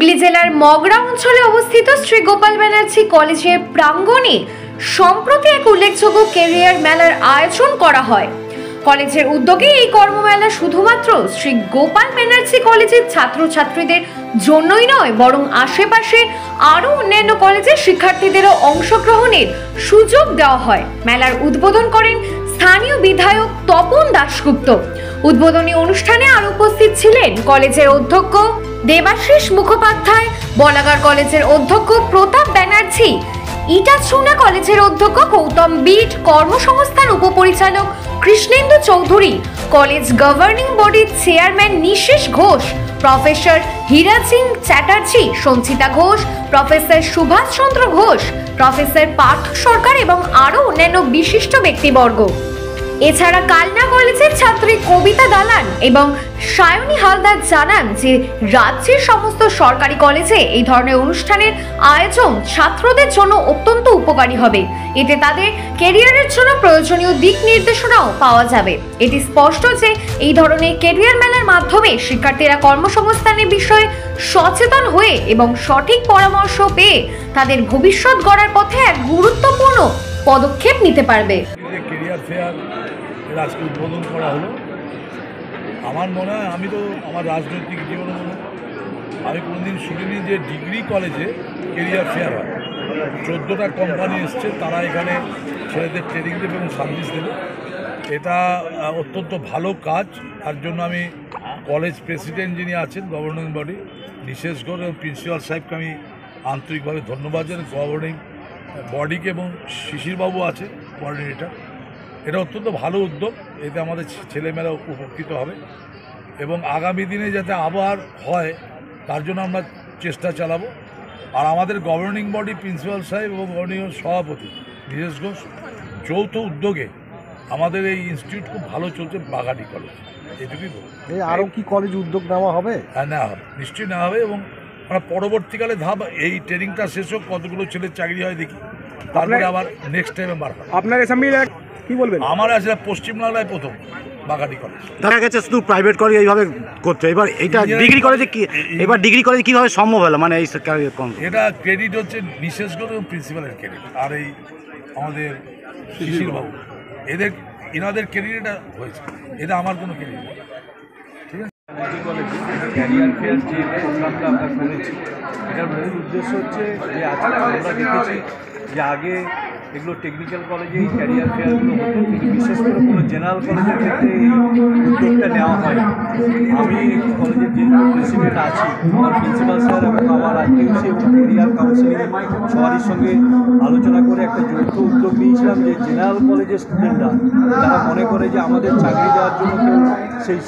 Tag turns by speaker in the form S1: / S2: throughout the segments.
S1: হুগলি জেলার মগরা অঞ্চলে অবস্থিত শ্রী গোপাল ব্যানার্জি কলেজের প্রাঙ্গণে সম্প্রতি এক উল্লেখযোগ্য ক্যারিয়ার মেলার আয়োজন করা হয়। কলেজের উদ্যোগে এই কর্মমেলা শুধুমাত্র শ্রী গোপাল ব্যানার্জি কলেজের ছাত্রছাত্রীদের জন্যই নয়, বরং আশেপাশে আরও অন্যান্য কলেজের শিক্ষার্থীদেরও অংশগ্রহণের সুযোগ দেওয়া হয়। মেলার উদ্বোধন করেন স্থানীয় বিধায়ক তপন দাশগুপ্ত। উদ্বোধনী অনুষ্ঠানে আরো উপস্থিত ছিলেন কলেজের অধ্যক্ষ দেবাশিস মুখোপাধ্যায়, বলাগার কলেজের অধ্যক্ষ প্রতাপ ব্যানার্জি, ইটাচুনা কলেজের অধ্যক্ষ গৌতম বিট, কর্মসংস্থান উপপরিচালক কৃষ্ণেন্দু চৌধুরী, কলেজ গভর্নিং বডির চেয়ারম্যান নিশিস ঘোষ, প্রফেসর হীরা সিং চ্যাটার্জি, সঞ্চিতা ঘোষ, প্রফেসর সুভাষ চন্দ্র ঘোষ, প্রফেসর পার্থ সরকার এবং আরো অন্যান্য বিশিষ্ট ব্যক্তিবর্গ। এছাড়া কালনা কলেজের ছাত্রী কবিতা দালান এবং সায়নী হালদার জানান যে রাজ্যের সমস্ত সরকারি কলেজে এই ধরনের অনুষ্ঠানের আয়োজন ছাত্রদের জন্য অত্যন্ত উপকারী হবে। এতে তাদের ক্যারিয়ারের জন্য প্রয়োজনীয় দিক নির্দেশনাও পাওয়া যাবে। এটি স্পষ্ট যে এই ধরনের ক্যারিয়ার মেলার মাধ্যমে শিক্ষার্থীরা কর্মসংস্থানের বিষয়ে সচেতন হয়ে এবং সঠিক পরামর্শ পেয়ে তাদের ভবিষ্যৎ গড়ার পথে এক গুরুত্বপূর্ণ পদক্ষেপ নিতে পারবে।
S2: আজকে উদ্বোধন করা হলো। আমার মনে হয়, আমি তো আমার রাজনৈতিক জীবনে আমি কোনোদিন শুনিনি যে ডিগ্রি কলেজে কেরিয়ার ফেয়ার হয়। 14টা কোম্পানি এসছে, তারা এখানে ছেলেদের ট্রেনিং দেবে এবং সার্ভিস দেবে। এটা অত্যন্ত ভালো কাজ। তার জন্য আমি কলেজ প্রেসিডেন্ট যিনি আছেন গভর্নিং বডি নিশেষ ঘোষ এবং প্রিন্সিপাল সাহেবকে আমি আন্তরিকভাবে ধন্যবাদ জানাই, গভর্নিং বডিকে, এবং শিশিরবাবু আছে কোঅর্ডিনেটর। এটা অত্যন্ত ভালো উদ্যোগ। এতে আমাদের ছেলেমেয়েরা উপকৃত হবে এবং আগামী দিনে যাতে আবার হয় তার জন্য আমরা চেষ্টা চালাবো। আর আমাদের গভর্নিং বডি প্রিন্সিপাল সাহেব এবং গভর্নিং সভাপতি নিশেষ ঘোষ যৌথ উদ্যোগে আমাদের এই ইনস্টিটিউট খুব ভালো চলছে, বাগাটি কলেজ। এইটুকুই বলবো।
S3: আরও কি কলেজ উদ্যোগ নেওয়া হবে?
S2: হ্যাঁ, নেওয়া হবে, নিশ্চয়ই নেওয়া হবে। এবং আমরা পরবর্তীকালে ধাপ, এই ট্রেনিংটা শেষ হোক, কতগুলো ছেলের চাকরি হয় দেখি, তারপরে আবার নেক্সট টাইমে বার হবে।
S3: আপনার কি বলবেন?
S2: আমার আসলে পশ্চিমবাংলায় প্রথম বাগাটি কলেজ।
S3: দেখা গেছে শুধু প্রাইভেট কলেজ এইভাবে করতে, এবার এটা ডিগ্রি কলেজে কি, এবার ডিগ্রি কলেজে কীভাবে সম্ভব হলো? মানে এই
S2: এটা ক্রেডিট হচ্ছে নিশেষ ঘোষ এবং প্রিন্সিপালের ক্রেডিট, আর এই আমাদের শিশিরবাবু, এনাদের ক্রেডিট এটা হয়েছে। এটা আমার কোনো ক্রেডিট নেই। ঠিক আছে।
S4: ক্যারিয়ার ফেয়ার যে প্রোগ্রামটা আমরা করেছি, এটার মূল উদ্দেশ্য হচ্ছে যে আজকে আমরা দেখেছি যে আগে এগুলো টেকনিক্যাল কলেজে এই ক্যারিয়ার ফেয়ারগুলো হতো, কিন্তু বিশেষ করে কোনো জেনারেল কলেজের ক্ষেত্রে এই উদ্যোগটা নেওয়া হয়। আমি কলেজের যে প্রেসিডেন্ট আছি, আমার প্রিন্সিপাল স্যার এবং আমার আইকিউসি এবং ক্যারিয়ার কাউন্সিলিং সবারই সঙ্গে আলোচনা করে একটা যৌথ উদ্যোগ নিয়েছিলাম যে জেনারেল কলেজের স্টুডেন্টরা যারা মনে করে যে আমাদের চাকরি দেওয়ার জন্য কেউ সেই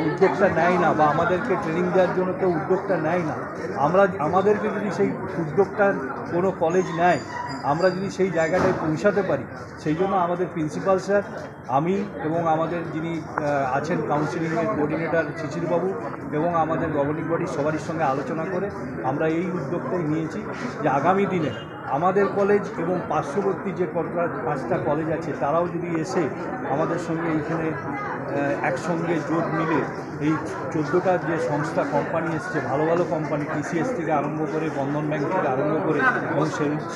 S4: উদ্যোগটা নেয় না বা আমাদেরকে ট্রেনিং দেওয়ার জন্য কেউ উদ্যোগটা নেয় না, আমাদেরকে যদি সেই উদ্যোগটা কোনো কলেজ নেয়, আমরা যদি সেই জায়গাটায় পৌঁছাতে পারি, সেই জন্য আমাদের প্রিন্সিপাল স্যার, আমি এবং আমাদের যিনি আছেন কাউন্সিলিংয়ের কোঅর্ডিনেটর শিশিরবাবু এবং আমাদের গভর্নিং বডি সবারই সঙ্গে আলোচনা করে আমরা এই উদ্যোগটাই নিয়েছি যে আগামী দিনে আমাদের কলেজ এবং পার্শ্ববর্তী যে 5টা কলেজ আছে তারাও যদি এসে আমাদের সঙ্গে এইখানে একসঙ্গে জোট মিলে এই 14টা যে সংস্থা কোম্পানি এসছে, ভালো ভালো কোম্পানি, টিসিএস থেকে আরম্ভ করে, বন্ধন ব্যাংক থেকে আরম্ভ করে এবং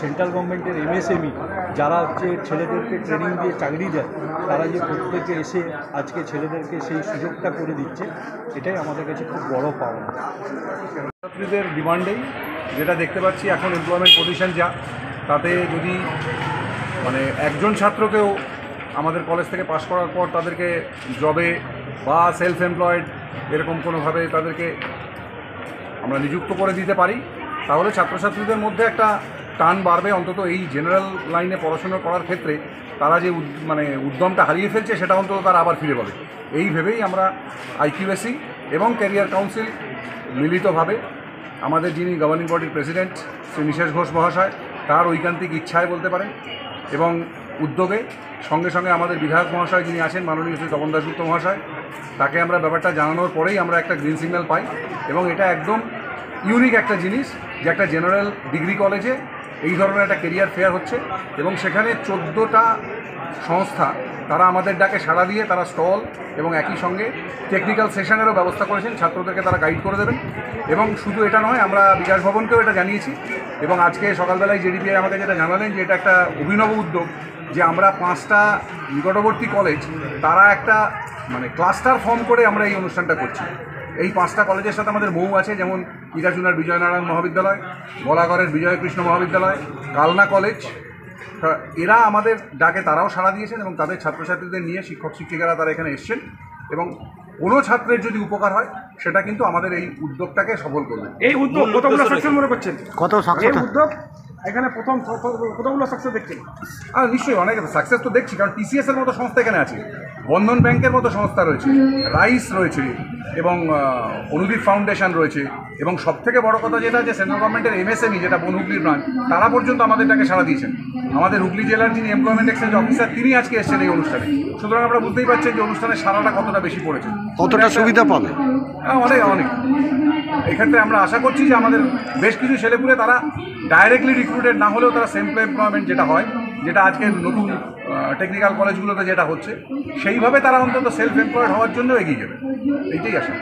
S4: সেন্ট্রাল গভর্নমেন্টের এমএসএমই যারা হচ্ছে ছেলেদেরকে ট্রেনিং দিয়ে চাকরি দেয়, তারা যে প্রত্যেকে এসে আজকে ছেলেদেরকে সেই সুযোগটা করে দিচ্ছে, এটাই আমাদের কাছে খুব বড় পাওনা।
S5: ছাত্রীদের ডিমান্ডেই যেটা দেখতে পাচ্ছি এখন এমপ্লয়মেন্ট পজিশন যা, তাতে যদি মানে একজন ছাত্রকেও আমাদের কলেজ থেকে পাশ করার পর তাদেরকে জবে বা সেলফ এমপ্লয়েড এরকম কোনোভাবে তাদেরকে আমরা নিযুক্ত করে দিতে পারি, তাহলে ছাত্রছাত্রীদের মধ্যে একটা টান বাড়বে। অন্তত এই জেনারেল লাইনে পড়াশোনা করার ক্ষেত্রে তারা যে মানে উদ্যমটা হারিয়ে ফেলছে সেটা অন্তত তারা আবার ফিরে পাবে। এই ভেবেই আমরা আইকিউএসি এবং ক্যারিয়ার কাউন্সিল মিলিতভাবে আমাদের যিনি গভর্নিং বডির প্রেসিডেন্ট শ্রী নিশেষ ঘোষ মহাশয়, তার ঐকান্তিক ইচ্ছায় বলতে পারেন এবং উদ্যোগে সঙ্গে সঙ্গে আমাদের বিধায়ক মহাশয় যিনি আছেন মাননীয় শ্রী তপন দাশগুপ্ত মহাশয়, তাকে আমরা ব্যাপারটা জানানোর পরেই আমরা একটা গ্রিন সিগন্যাল পাই। এবং এটা একদম ইউনিক একটা জিনিস যে একটা জেনারেল ডিগ্রি কলেজে এই ধরনের একটা কেরিয়ার ফেয়ার হচ্ছে এবং সেখানে 14টা সংস্থা তারা আমাদের ডাকে সাড়া দিয়ে তারা স্টল এবং একই সঙ্গে টেকনিক্যাল সেশনেরও ব্যবস্থা করেছেন, ছাত্রদেরকে তারা গাইড করে দেবেন। এবং শুধু এটা নয়, আমরা বিকাশ ভবনকেও এটা জানিয়েছি এবং আজকে সকালবেলায় জেডিপিআই আমাকে যেটা জানালেন যে এটা একটা অভিনব উদ্যোগ, যে আমরা 5টা নিকটবর্তী কলেজ তারা একটা মানে ক্লাস্টার ফর্ম করে আমরা এই অনুষ্ঠানটা করছি। এই 5টা কলেজের সাথে আমাদের মৌ আছে, যেমন ইরাচুনার বিজয়নারায়ণ মহাবিদ্যালয়, বলাগড়ের বিজয়কৃষ্ণ মহাবিদ্যালয়, কালনা কলেজ। এরা আমাদের ডাকে তারাও সাড়া দিয়েছেন এবং তাদের ছাত্রছাত্রীদের নিয়ে শিক্ষক শিক্ষিকারা তারা এখানে এসছেন এবং কোনো ছাত্রের যদি উপকার হয় সেটা কিন্তু আমাদের এই উদ্যোগটাকে সফল করবে।
S6: এই উদ্যোগ কতগুলো সাকসেস মনে করছেন?
S3: কত
S6: এই
S3: সাকসেস?
S6: উদ্যোগ এখানে প্রথম কতগুলো সাকসেস দেখছেন?
S5: আর নিশ্চয়ই অনেক সাকসেস তো দেখছি, কারণ টিসিএস এর মতো সংস্থা এখানে আছে, বন্ধন ব্যাংকের মতো সংস্থা রয়েছে, রাইস রয়েছে এবং অনুদীপ ফাউন্ডেশন রয়েছে এবং সবথেকে বড় কথা যেটা যে সেন্ট্রাল গভর্নমেন্টের এমএসএমই যেটা বন হুগলির ব্রাঞ্চ, তারা পর্যন্ত আমাদেরটাকে সাড়া দিয়েছেন। আমাদের হুগলি জেলার যিনি এমপ্লয়মেন্ট এক্সচেঞ্জ অফিসার তিনি আজকে এসেছেন এই অনুষ্ঠানে। সুতরাং আমরা বুঝতেই পারছেন যে অনুষ্ঠানের সারাটা কতটা বেশি পড়েছে,
S3: কতটা সুবিধা পাবে।
S5: অনেক অনেক। এক্ষেত্রে আমরা আশা করছি যে আমাদের বেশ কিছু ছেলেপুলে তারা ডাইরেক্টলি রিক্রুটেড না হলেও তারা সেলফ এমপ্লয়মেন্ট যেটা হয়, যেটা আজকে নতুন টেকনিক্যাল কলেজগুলোতে যেটা হচ্ছে, সেইভাবে তারা অন্তত সেলফ এমপ্লয়েড হওয়ার জন্য এগিয়ে যাবে, এইটাই আশা।